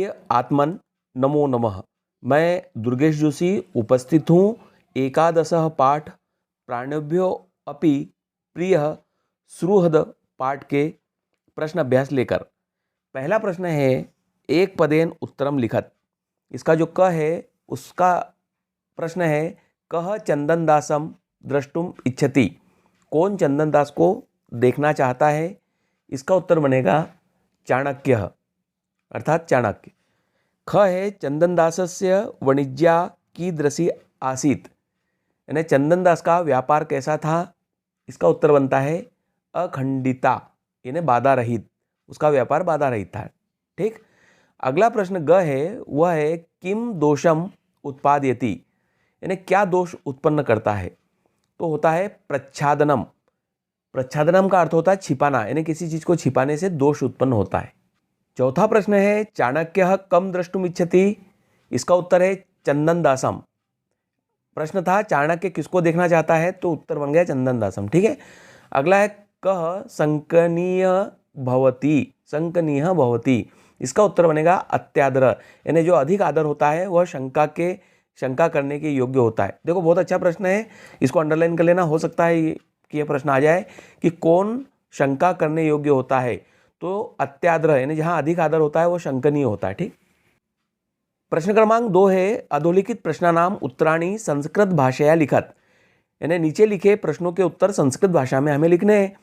प्रिय आत्मन नमो नमः। मैं दुर्गेश जोशी उपस्थित हूँ एकादशः पाठ प्राणिभ्यो अपि प्रिय सुहृद पाठ के प्रश्न अभ्यास लेकर। पहला प्रश्न है एक पदेन उत्तरम लिखत। इसका जो क है उसका प्रश्न है कह चंदनदासम द्रष्टुम इच्छति। कौन चंदनदास को देखना चाहता है? इसका उत्तर बनेगा चाणक्य अर्थात चाणक्य। ख है चंदनदासस्य वाणिज्या कीदृशी आसीत, यानी चंदनदास का व्यापार कैसा था? इसका उत्तर बनता है अखंडिता, यानी बाधा रहित। उसका व्यापार बाधा रहित था। ठीक। अगला प्रश्न ग है, वह है किम दोषम उत्पादयति, यानी क्या दोष उत्पन्न करता है? तो होता है प्रच्छादनम। प्रच्छादनम का अर्थ होता है छिपाना, यानी किसी चीज को छिपाने से दोष उत्पन्न होता है। चौथा प्रश्न है चाणक्य कम द्रष्टुम इच्छति। इसका उत्तर है चंदनदासम। प्रश्न था चाणक्य किसको देखना चाहता है, तो उत्तर बन गया चंदनदासम। ठीक है। अगला है कह संकनीय भवति। संकनीय भवति, इसका उत्तर बनेगा अत्यादर, यानी जो अधिक आदर होता है वह शंका करने के योग्य होता है। देखो बहुत अच्छा प्रश्न है, इसको अंडरलाइन कर लेना। हो सकता है कि यह प्रश्न आ जाए कि कौन शंका करने योग्य होता है, तो अत्यादर यानी जहां अधिक आदर होता है वो शंकनीय होता है। ठीक। प्रश्न क्रमांक 2 है अधोलिखित प्रश्नानाम उत्तराणी संस्कृत भाषाया लिखत, यानी नीचे लिखे प्रश्नों के उत्तर संस्कृत भाषा में हमें लिखने हैं।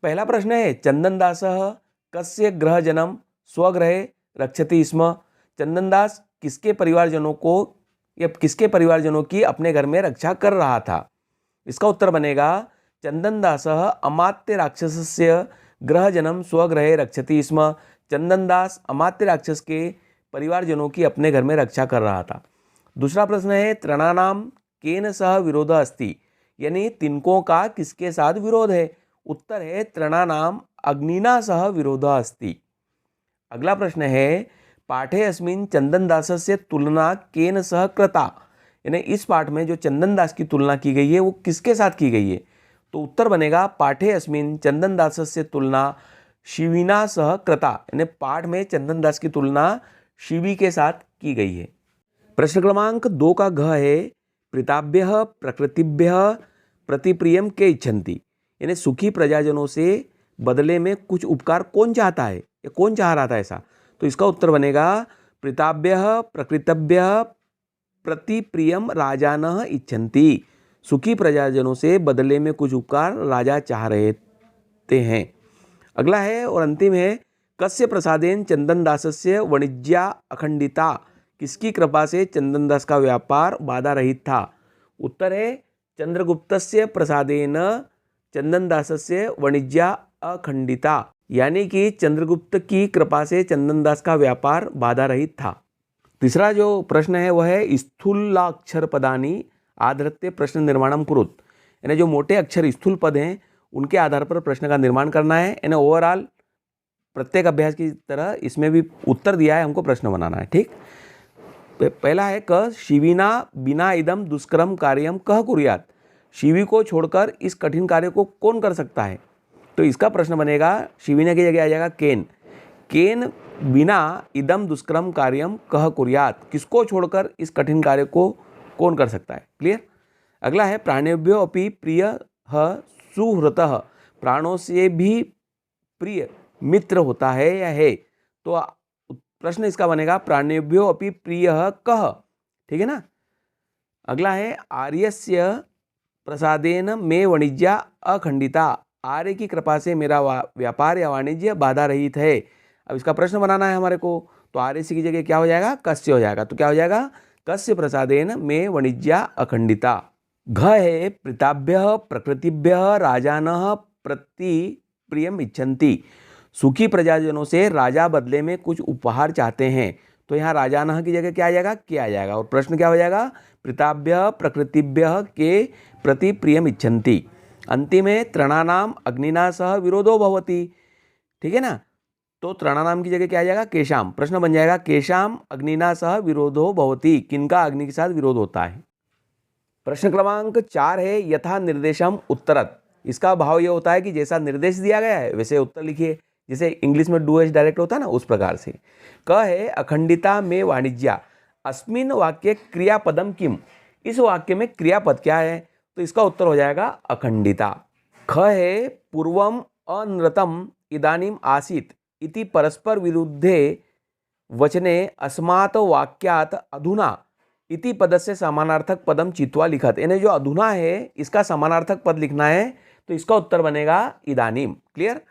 पहला प्रश्न है चंदनदासः कस्य गृहजनम स्वगृहे रक्षति स्म। चंदनदास किसके परिवारजनों को या किसके परिवारजनों की अपने घर में रक्षा कर रहा था? इसका उत्तर बनेगा चंदनदासः अमात्य राक्षसस्य गृहजनम स्वगृहे रक्षति स्म। चंदनदास अमात्य राक्षस के परिवारजनों की अपने घर में रक्षा कर रहा था। दूसरा प्रश्न है तृणानाम केन सह विरोध अस्ति, यानी तिनकों का किसके साथ विरोध है? उत्तर है तृणानाम अग्निना सह विरोध अस्ति। अगला प्रश्न है पाठे अस्मिन् चंदनदासस्य तुलना केन सह कृता, यानी इस पाठ में जो चंदनदास की तुलना की गई है वो किसके साथ की गई है? तो उत्तर बनेगा पाठे अस्मिन् चंदनदासस्य तुलना शिविना सह कृता, यानी पाठ में चंदनदास की तुलना शिवी के साथ की गई है। प्रश्न क्रमांक 2 का घ है प्रीताभ्य प्रकृतिभ्य प्रतिप्रियम के इच्छन्ति, यानी सुखी प्रजाजनों से बदले में कुछ उपकार कौन चाहता है या कौन चाह रहा था ऐसा? तो इसका उत्तर बनेगा प्रीताभ्य प्रकृतभ्य प्रतिप्रियम राजानः इच्छन्ति। सुखी प्रजाजनों से बदले में कुछ उपकार राजा चाह रहे हैं। अगला है और अंतिम है कस्य प्रसादेन चंदनदासस्य वाणिज्या अखंडिता। किसकी कृपा से चंदनदास का व्यापार बाधा रहित था? उत्तर है चंद्रगुप्तस्य प्रसादेन चंदनदासस्य वाणिज्या अखंडिता, यानी कि चंद्रगुप्त की कृपा से चंदनदास का व्यापार बाधा रहित था। तीसरा जो प्रश्न है वह है स्थूलाक्षर पदानी आधृत्य प्रश्न निर्माणम कुरुत, यानी जो मोटे अक्षर स्थूल पद हैं उनके आधार पर प्रश्न का निर्माण करना है। यानी ओवरऑल प्रत्येक अभ्यास की तरह इसमें भी उत्तर दिया है, हमको प्रश्न बनाना है। ठीक। पहला है क शिविना बिना इदम दुष्कर्म कार्यम कह कुर्यात। शिवी को छोड़कर इस कठिन कार्य को कौन कर सकता है? तो इसका प्रश्न बनेगा शिविना की जगह आ जाएगा केन। केन बिना इदम दुष्कर्म कार्यम कह कुर्यात, किसको छोड़कर इस कठिन कार्य को कौन कर सकता है? क्लियर। अगला है प्राणिभ्यो अपि प्रिय सुहृतः, प्राणों से भी प्रिय मित्र होता है या है? तो प्रश्न इसका बनेगा प्राणिभ्यो अपि प्रिय कह। ठीक है ना। अगला है आर्यस्य प्रसादेन मे वाणिज्या अखंडिता, आर्य की कृपा से मेरा व्यापार या वाणिज्य बाधा रहित है। अब इसका प्रश्न बनाना है हमारे को, तो आर्य की जगह क्या हो जाएगा? कस्य हो जाएगा। तो क्या हो जाएगा? कस्य प्रसादेन मे वाणिज्या अखंडिता। घ है प्रीताभ्य प्रकृतिभ्य राजानः प्रति प्रियम इच्छन्ति। सुखी प्रजाजनों से राजा बदले में कुछ उपहार चाहते हैं। तो यहाँ राजानः की जगह क्या आ जाएगा? क्या आ जाएगा। और प्रश्न क्या हो जाएगा? प्रीताभ्य प्रकृतिभ्य के प्रति प्रियम इच्छन्ति। अंतिम है तृणानाम अग्निना सह विरोधो भवति। ठीक है ना। तो तृणानाम की जगह क्या आ जाएगा? केशाम। प्रश्न बन जाएगा केशाम अग्निना सह विरोधो भवति, किनका अग्नि के साथ विरोध होता है? प्रश्न क्रमांक 4 है यथा निर्देशम उत्तरत। इसका भाव ये होता है कि जैसा निर्देश दिया गया है वैसे उत्तर लिखिए। जैसे इंग्लिश में डू एच डायरेक्ट होता है ना, उस प्रकार से। क है अखंडिता में वाणिज्या, अस्मिन वाक्य क्रियापदम किम, इस वाक्य में क्रियापद क्या है, तो इसका उत्तर हो जाएगा अखंडिता। ख है पूर्वम अनृतम इदानीम आसीत इति परस्पर विरुद्धे वचने अस्मात् वाक्यात् अधुना इति पदस्य समानार्थक पदम चित्वा लिखत, यानी जो अधुना है इसका समानार्थक पद लिखना है, तो इसका उत्तर बनेगा इदानीम। क्लियर।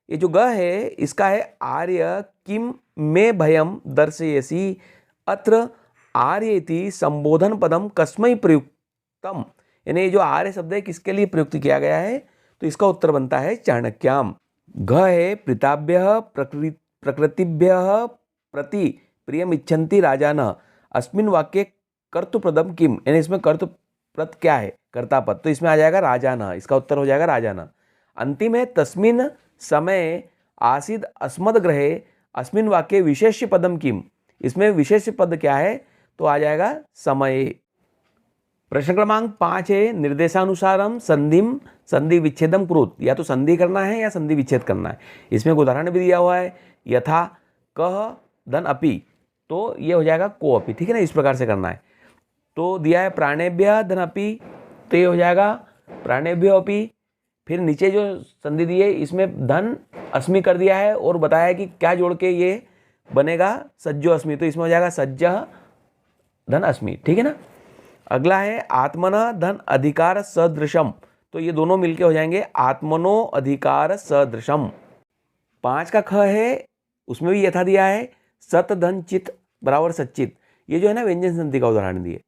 ये जो ग है इसका है आर्य किम में भयम दर्शयसि, अत्र आर्य इति संबोधन पदम कस्मै प्रयुक्तम, यानी ये जो आर्य शब्द है किसके लिए प्रयुक्त किया गया है, तो इसका उत्तर बनता है चाणक्याम। घ है प्रीताभ्य प्रकृतिभ्य प्रति प्रियम इच्छन्ति राजानः, अस्मिन वाक्य कर्तुप्रदम किम, यानी इसमें कर्तुप्रद क्या है, कर्तापद, तो इसमें आ जाएगा राजानः, इसका उत्तर हो जाएगा राजानः। अंतिम है तस्मिन समय आसीद अस्मद ग्रहे, अस्मिन वाक्य विशेष्य पदम किम, इसमें विशेष्य पद क्या है, तो आ जाएगा समय। प्रश्न क्रमांक 5 है निर्देशानुसारम संधिम संधि विच्छेदम कुरुत, या तो संधि करना है या संधि विच्छेद करना है। इसमें एक उदाहरण भी दिया हुआ है, यथा कह धन अपि, तो ये हो जाएगा को अपि, ठीक है ना, इस प्रकार से करना है। तो दिया है प्राणेभ्य धन अपि, तो ये हो जाएगा प्राणेभ्यो अपि। फिर नीचे जो संधि दी है इसमें धन अस्मि कर दिया है और बताया है कि क्या जोड़ के ये बनेगा सज्जो अस्मि, तो इसमें हो जाएगा सज्ज धन अस्मि, ठीक है ना। अगला है आत्मना धन अधिकार सदृशम, तो ये दोनों मिलके हो जाएंगे आत्मनो अधिकार सदृशम। 5 का ख है, उसमें भी यथा दिया है सत धन चित बराबर सच्चित, ये जो है ना व्यंजन संधि का उदाहरण दिए।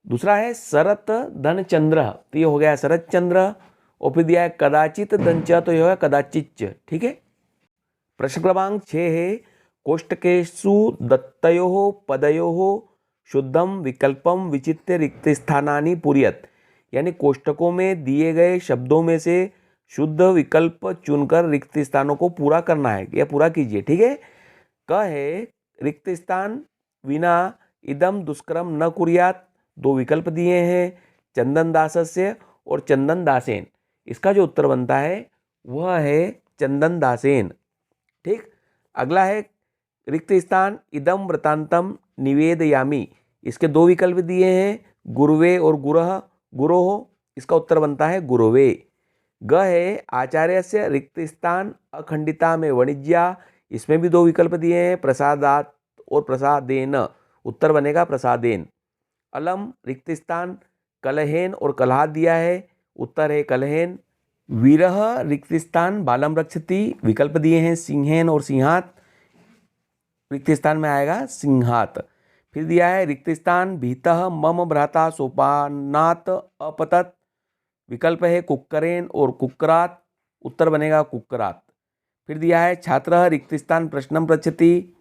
दूसरा है शरत धन चंद्र, तो ये हो गया शरत चंद्र, और फिर दिया है कदाचित धन च, तो ये होगा कदाचिच, ठीक है। प्रश्न क्रमांक 6 है कोष्टकेषु दत्तयोः पदयोः शुद्धम विकल्पम विचित्य रिक्त स्थानानि पूरयत, यानी कोष्टकों में दिए गए शब्दों में से शुद्ध विकल्प चुनकर रिक्त स्थानों को पूरा करना है, या पूरा कीजिए, ठीक है। क है रिक्त स्थान विना इदम दुष्कर्म न कुर्यात, 2 विकल्प दिए हैं चंदन दासस्य और चंदन दासेन, इसका जो उत्तर बनता है वह है चंदन दासेन, ठीक। अगला है रिक्त स्थान इदम वृतांतम निवेदयामि, इसके 2 विकल्प दिए हैं गुरुवे और गुरह गुरोह, इसका उत्तर बनता है गुरुवे। ग है आचार्यस्य रिक्त स्थान अखंडिता में वाणिज्या, इसमें भी 2 विकल्प दिए हैं प्रसादात और प्रसादेन, उत्तर बनेगा प्रसादेन। अलम रिक्त स्थान कलहेन और कलहात दिया है, उत्तर है कलहेन। विरह रिक्त स्थान बालम रक्षति, विकल्प दिए हैं सिंहेन और सिंहात, रिक्त स्थान में आएगा सिंहात। फिर दिया है रिक्त स्थान भीतः मम भ्राता सोपानात अपतत, विकल्प है कुक्करेन और कुक्करात, उत्तर बनेगा कुक्करात। फिर दिया है छात्र रिक्त स्थान प्रश्नम पृच्छति,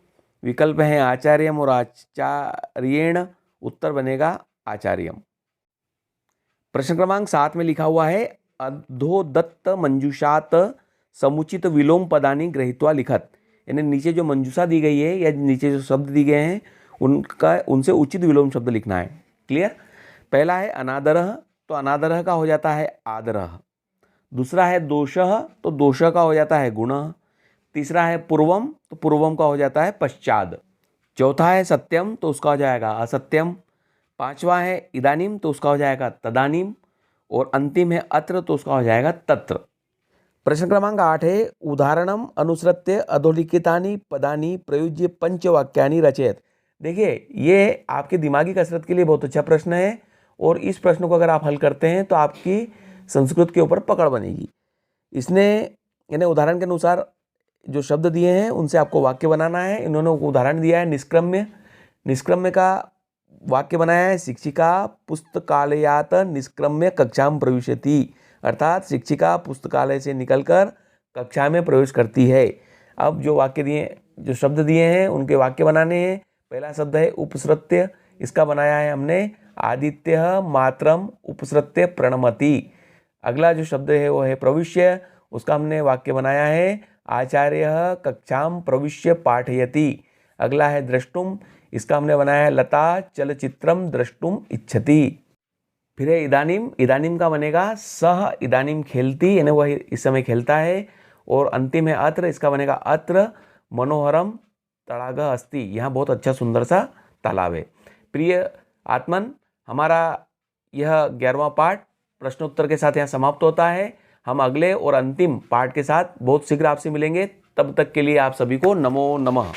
विकल्प है आचार्यम और आचार्येण, उत्तर बनेगा आचार्यम। प्रश्न क्रमांक 7 में लिखा हुआ है अधोदत्त मंजूषात समुचित विलोम पदानि गृहीत्वा लिखत, यानी नीचे जो मंजूषा दी गई है या नीचे जो शब्द दिए गए हैं उनसे उचित विलोम शब्द लिखना है। क्लियर। पहला है अनादरः, तो अनादरः का हो जाता है आदरः। दूसरा है दोषः, तो दोषः का हो जाता है गुणः। तीसरा है पूर्वम, तो पूर्वम का हो जाता है पश्चाद। चौथा है सत्यम, तो उसका हो जाएगा असत्यम। 5वां है इदानीम, तो उसका हो जाएगा तदानीम। और अंतिम है अत्र, तो उसका हो जाएगा तत्र। प्रश्न क्रमांक 8 है उदाहरणम अनुसृत्य अधोलिखितानि पदानि प्रयुज्य पंचवाक्यानि रचयत। देखिए ये आपके दिमागी कसरत के लिए बहुत अच्छा प्रश्न है, और इस प्रश्न को अगर आप हल करते हैं तो आपकी संस्कृत के ऊपर पकड़ बनेगी। इसने यानी उदाहरण के अनुसार जो शब्द दिए हैं उनसे आपको वाक्य बनाना है। इन्होंने उदाहरण दिया है निष्क्रम्य, निष्क्रम्य का वाक्य बनाया है शिक्षिका पुस्तकालयात निष्क्रम्य कक्षाम प्रविशति, अर्थात शिक्षिका पुस्तकालय से निकलकर कक्षा में प्रवेश करती है। अब जो वाक्य दिए, जो शब्द दिए हैं उनके वाक्य बनाने हैं। पहला शब्द है उपसृत्य, इसका बनाया है हमने आदित्य मातरम उपसृत्य प्रणमति। अगला जो शब्द है वो है प्रविश्य, उसका हमने वाक्य बनाया है आचार्य कक्षाम प्रविश्य पाठयति। अगला है द्रष्टुम, इसका हमने बनाया है लता चलचित्रम द्रष्टुम इच्छति। फिर है इदानीम, इदानीम का बनेगा सह इदानीम खेलती, यानी वह इस समय खेलता है। और अंतिम है अत्र, इसका बनेगा अत्र मनोहरम तड़ाग अस्ति, यहाँ बहुत अच्छा सुंदर सा तालाब है। प्रिय आत्मन, हमारा यह 11वां पाठ प्रश्नोत्तर के साथ यहाँ समाप्त होता है। हम अगले और अंतिम पाठ के साथ बहुत शीघ्र आपसे मिलेंगे। तब तक के लिए आप सभी को नमो नमः।